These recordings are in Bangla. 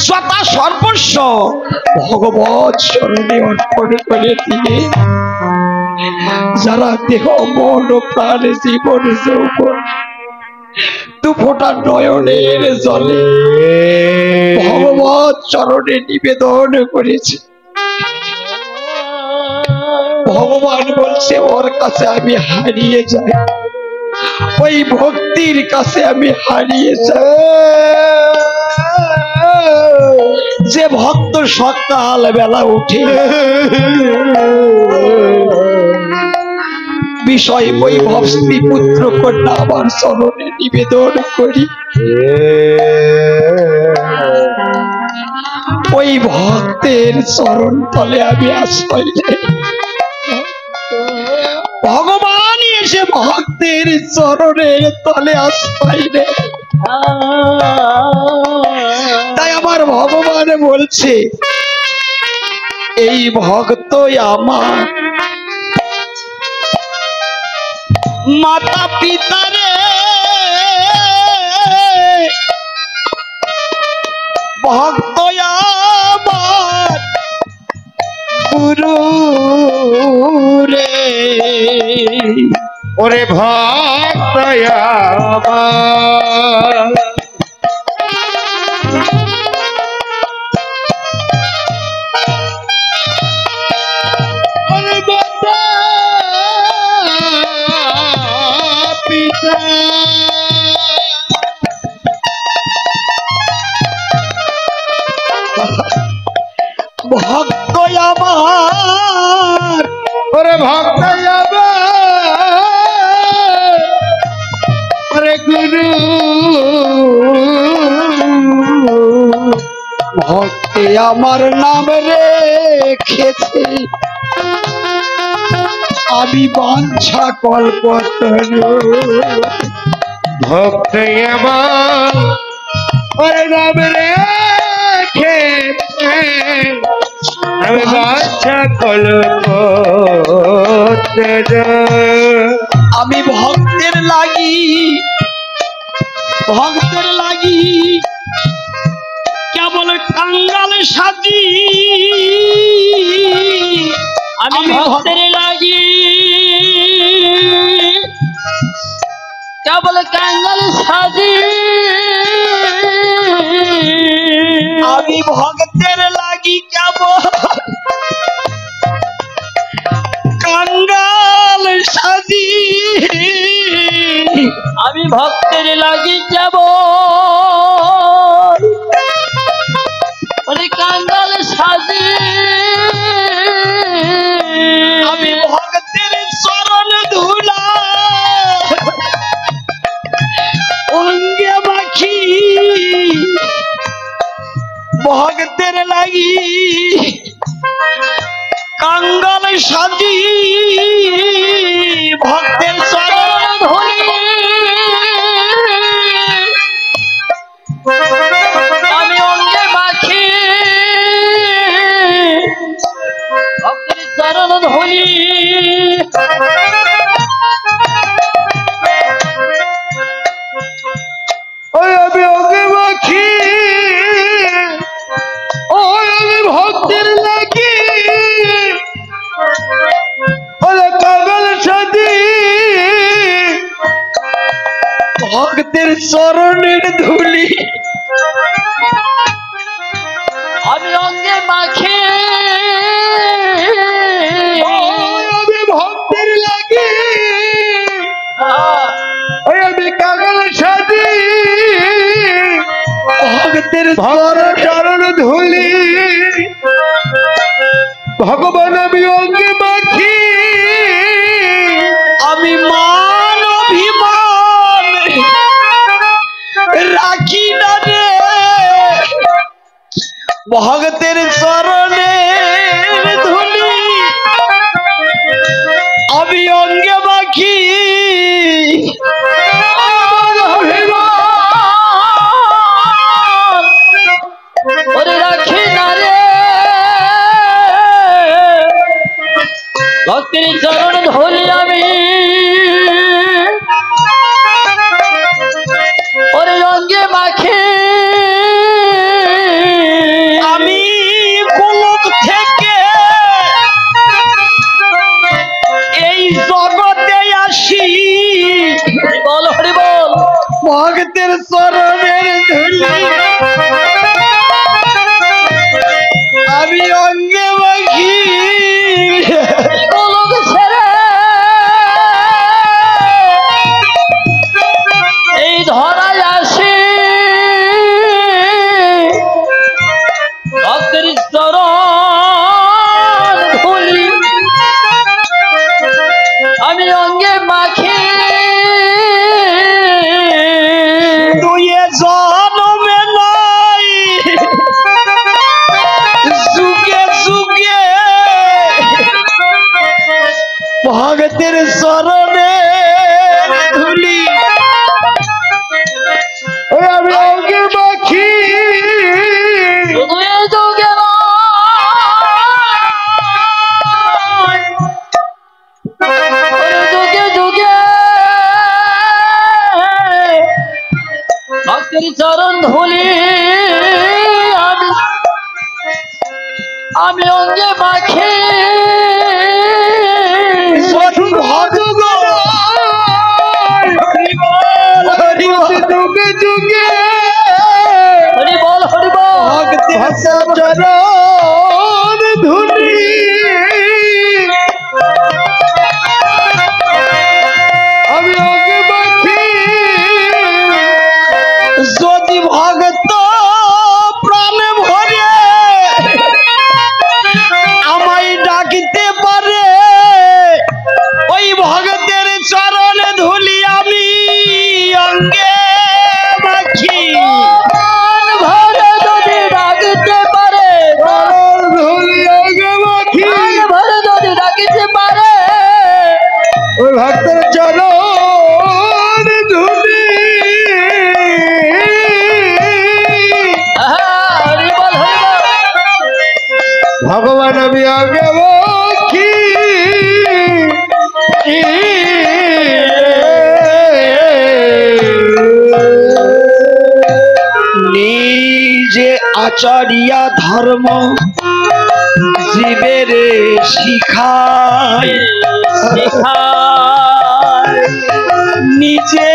যথা সর্বস্ব ভগবৎ চরণে অর্পণ করে দিয়ে যারা দেহ মন প্রাণ জীবন যৌবন দু ফোঁটা নয়নের জলে ভগবৎ চরণে নিবেদন করেছে, ভগবান বলছে ওর কাছে আমি হারিয়ে যাই, ওই ভক্তির কাছে আমি হারিয়ে যাই। যে ভক্ত সকাল বেলা উঠে বিষয় বৈভব স্ত্রী পুত্র কন্যা আমার চরণে নিবেদন করি, ওই ভক্তের চরণ তলে আমি আশ্রয় নেই। ভগবান এসে ভক্তের চরণের তলে আশ্রয় নেই। তাই আমার ভগবান বলছে এই ভক্তই আমার মাতা পিতারে ভক্ত আমার গুরু রে, ওরে ভক্ত আমার ভক্ত আমার, ওরে ভক্ত আমার ওরে গুরু, ভক্তি আমার নাম রেখেছে আমি বাঞ্ছা কল্পতরু। ভক্ত আমার ওরে নাম রেখেছে আমি বাঞ্ছা কল্পতরু। আমি ভক্তের লাগি কেবল কাঙ্গাল সাজি, আমি ভক্তের লাগি কেবল কাঙ্গাল সাজি, আমি ভক্তের লাগি কেবল কাঙ্গাল সাজি, আমি ভক্তের লাগি যাব কাঙ্গাল সাজি, আমি ভক্তের চরণ ধুলা অঙ্গে মাখি, ভক্তের লাগি কাঙ্গাল সাজি, ভক্তের চরণ ধুলি আমি অঙ্গে মাখি, ভক্তের চরণ ধুলি ওই আমি অঙ্গে মাখি, ওই আমি ভক্তের লাগি ওরে কাঙ্গাল সাজি, ভক্তের চরণের ধুলি আমি অঙ্গে মাখি, আমি ভক্তের লাগি ওই আমি কাঙ্গাল সাজি, ভক্তের চরণ ধুলি ভগবান আমি অঙ্গে মাখি, আমি মান অভিমান রাখি না রে, ভক্তের চরণে ধুলি আমি অঙ্গে মাখি, ওরে রাখি না রে, ভক্তের চরণ ধরি আমি ওরে অঙ্গে মাখি, ভক্তের চরণের ধুলি আমি অঙ্গে মাখি গোলক ছেড়ে এই ধরায় আসি ভক্তের চরণ ধুলি আমি অঙ্গে মাখি দুয়ে জনমে নাই যুগে যুগে ভগতের চরণে ধুলি আমি অঙ্গে মাখি যুগে যুগে যুগে যুগে ভক্তের চরণ ধুলি আমি অঙ্গে মাখি যুগে যুগে হরি বল হরি বল ভক্তের চরণ ধুলি আমি অঙ্গে মাখি যদি ভক্ত প্রাণে ভরে আমায় ডাকিতে পারে ওই ভগতের চরণে ধুলি আমি অঙ্গে মাখি প্রাণ ভরে যদি ডাকিতে পারে চরণ ধুলি অঙ্গে মাখি প্রাণ ভরে যদি ডাকিতে পারে ওই ভক্তের চরণ ধুলি হরি বল হরি বল ভগবান আমি আগে মাখি নিজে আচারিয়া ধর্ম জীবের শিখায় নিজে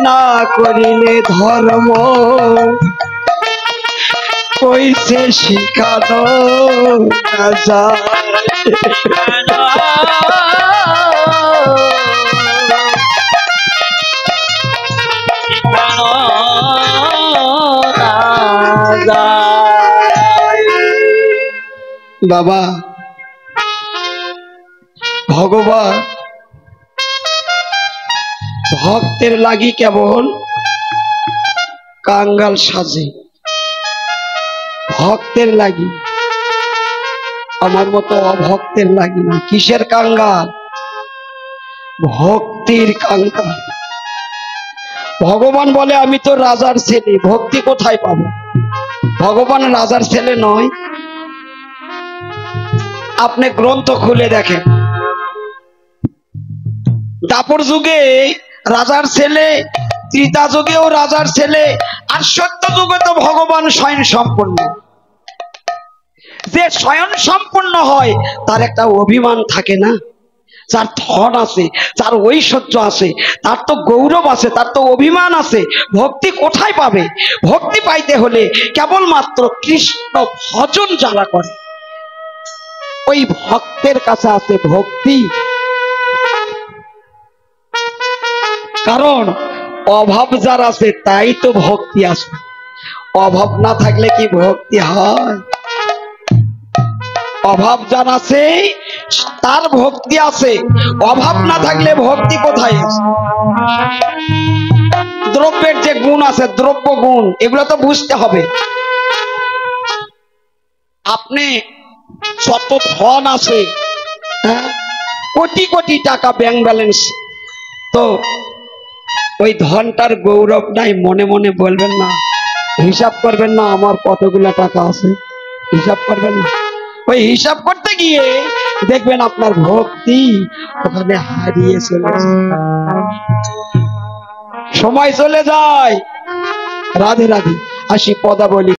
না করিলে ধর্ম কইছে শিখানো না যায়। বাবা ভগবান ভক্তের লাগি কেবল কাঙ্গাল সাজে ভক্তের লাগি আমার মতো অভক্তের লাগি না। কিসের কাঙ্গাল? ভক্তির কাঙ্গাল। ভগবান বলে আমি তো রাজার ছেলে, ভক্তি কোথায় পাবো? ভগবান রাজার ছেলে নয়। আপনি গ্রন্থ খুলে দেখেন, দাপর যুগে রাজার ছেলে, ত্রেতা যুগেও রাজার ছেলে, আর সত্য যুগে তো ভগবান স্বয়ং সম্পূর্ণ। যে স্বয়ং সম্পূর্ণ হয় তার একটা অভিমান থাকে না? যার ধন আছে, যার ঐশ্বর্য আছে, তার তো গৌরব আছে, তার তো অভিমান আছে। ভক্তি কোথায় পাবে? ভক্তি পাইতে হলে কেবলমাত্র কৃষ্ণ ভজন যারা করে ওই ভক্তের কাছে আছে ভক্তি। কারণ অভাব যার আছে তাই তো ভক্তি আছে। অভাব না থাকলে কি ভক্তি হয়? অভাব যার আছে তার ভক্তি আছে, অভাব না থাকলে ভক্তি কোথায় আছে? দ্রব্যের যে গুণ আছে, দ্রব্য গুণ, এগুলো তো বুঝতে হবে। আপনি যত ধন আছে, হ্যাঁ, কোটি কোটি টাকা ব্যাংক ব্যালেন্স, তো ওই ধনটার গৌরব নাই, মনে মনে বলবেন না, হিসাব করবেন না আমার কতগুলো টাকা আছে, হিসাব করবেন না। ওই হিসাব করতে গিয়ে দেখবেন আপনার ভক্তি ওখানে হারিয়ে চলেছে, সময় চলে যায়। রাধে রাধে। আসি পদাবলী।